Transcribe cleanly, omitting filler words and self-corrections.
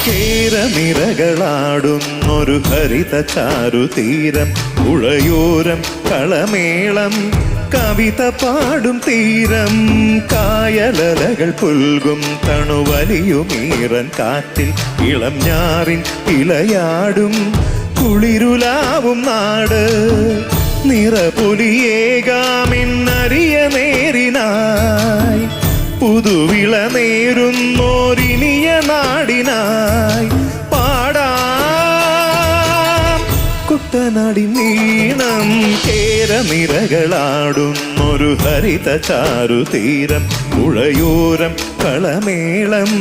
കേരനിരകളാടുന്നൊരു ഹരിത ചാരുതീരം, പുഴയോരം കളമേളം കവിത പാടും തീരം, കായലലകൾ പുൽകും തണുവലിയുമീറൻ കാറ്റിൽ ഇളം ഞാറിൻ ഇലയാടും കുളിരുലാവും നാട്. നിറപുലിയേകാമെന്നറിയ നേരിനായി, പുതുവിള നേരുന്നോരിനിയ നാടിനായി പാടാം കുട്ടനാടി നീണം. കേരനിരകളാടുന്നൊരു ഹരിത ചാരുതീരം, പുഴയോരം കളമേളം